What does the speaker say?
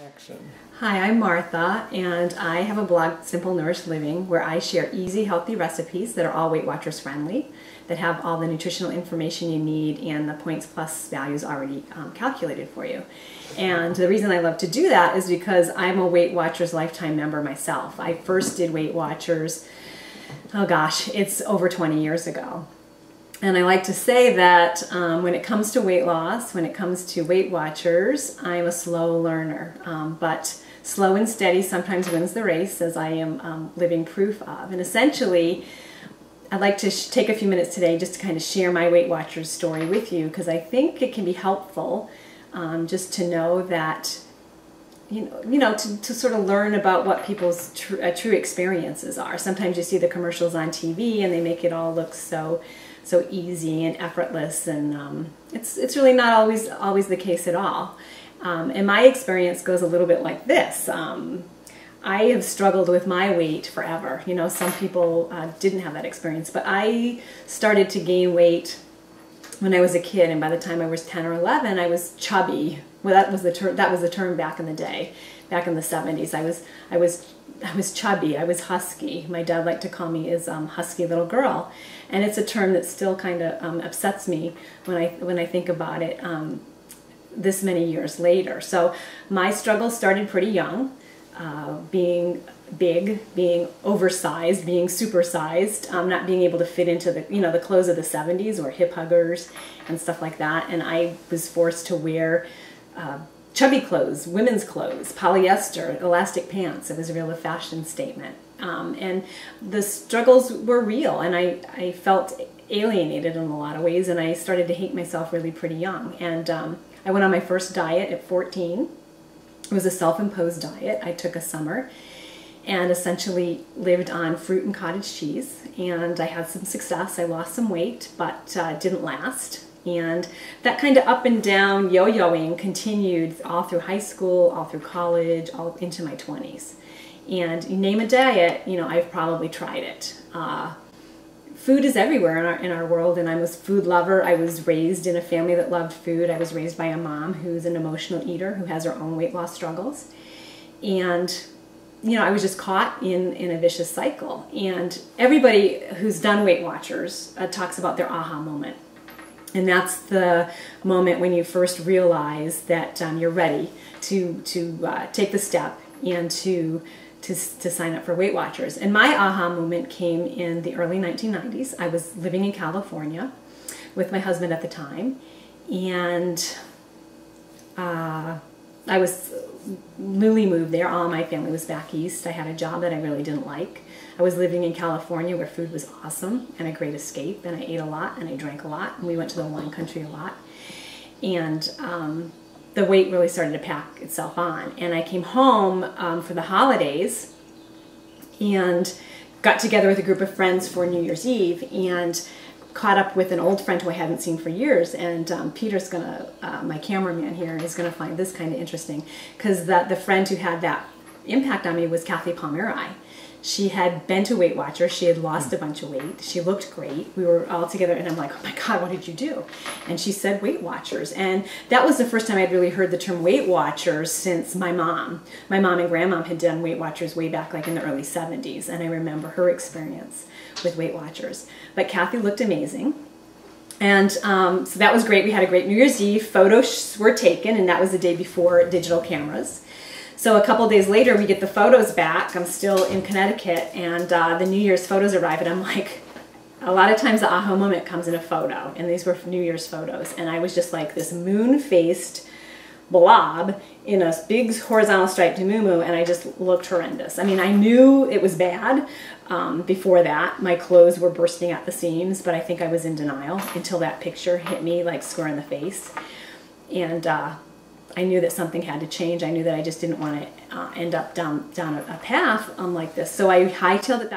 Action. Hi, I'm Martha, and I have a blog, Simple Nourished Living, where I share easy, healthy recipes that are all Weight Watchers friendly, that have all the nutritional information you need and the points plus values already calculated for you. And the reason I love to do that is because I'm a Weight Watchers lifetime member myself. I first did Weight Watchers, oh gosh, it's over 20 years ago. And I like to say that when it comes to weight loss, when it comes to Weight Watchers, I'm a slow learner. But slow and steady sometimes wins the race, as I am living proof of. And essentially, I'd like to take a few minutes today just to kind of share my Weight Watchers story with you, because I think it can be helpful just to know that, to sort of learn about what people's true experiences are. Sometimes you see the commercials on TV and they make it all look so easy and effortless, and it's really not always the case at all. And my experience goes a little bit like this. I have struggled with my weight forever. Some people didn't have that experience, but I started to gain weight when I was a kid, and by the time I was 10 or 11, I was chubby. Well, that was the term back in the day, back in the 70s. I was chubby. I was husky. My dad liked to call me his husky little girl, and it's a term that still kind of upsets me when I think about it this many years later. So my struggle started pretty young, being big, being oversized, being supersized, not being able to fit into the clothes of the 70s or hip huggers and stuff like that, and I was forced to wear chubby clothes, women's clothes, polyester, elastic pants. It was a real fashion statement. And the struggles were real, and I felt alienated in a lot of ways, and I started to hate myself really pretty young. And I went on my first diet at 14. It was a self-imposed diet. I took a summer and essentially lived on fruit and cottage cheese, and I had some success. I lost some weight, but didn't last. And that kind of up and down yo-yoing continued all through high school, all through college, all into my 20s. And you name a diet, I've probably tried it. Food is everywhere in our world, and I'm a food lover. I was raised in a family that loved food. I was raised by a mom who's an emotional eater who has her own weight loss struggles. And I was just caught in a vicious cycle. And everybody who's done Weight Watchers talks about their aha moment. And that's the moment when you first realize that you're ready to take the step and to sign up for Weight Watchers. And my aha moment came in the early 1990s. I was living in California with my husband at the time, and I was newly moved there. All my family was back east. I had a job that I really didn't like. I was living in California where food was awesome and a great escape, and I ate a lot and I drank a lot, and we went to the wine country a lot. And the weight really started to pack itself on. And I came home for the holidays and got together with a group of friends for New Year's Eve, and caught up with an old friend who I hadn't seen for years. And Peter's my cameraman here, is gonna find this kind of interesting, because the friend who had that impact on me was Kathy Palmeri. She had been to Weight Watchers. She had lost a bunch of weight. She looked great. We were all together, and I'm like, oh my God, what did you do? And she said Weight Watchers. And that was the first time I'd really heard the term Weight Watchers since my mom. My mom and grandmom had done Weight Watchers way back like in the early 70s, and I remember her experience with Weight Watchers. But Kathy looked amazing. And so that was great. We had a great New Year's Eve. Photos were taken, and that was the day before digital cameras. So a couple days later, we get the photos back. I'm still in Connecticut, and the New Year's photos arrive, and I'm like, a lot of times the aha moment comes in a photo, and these were New Year's photos, and I was just like this moon-faced blob in a big horizontal striped muumuu, and I just looked horrendous. I mean, I knew it was bad before that. My clothes were bursting at the seams, but I think I was in denial until that picture hit me like square in the face. And I knew that something had to change. I knew that I just didn't want to end up down a path like this. So I hightailed it back.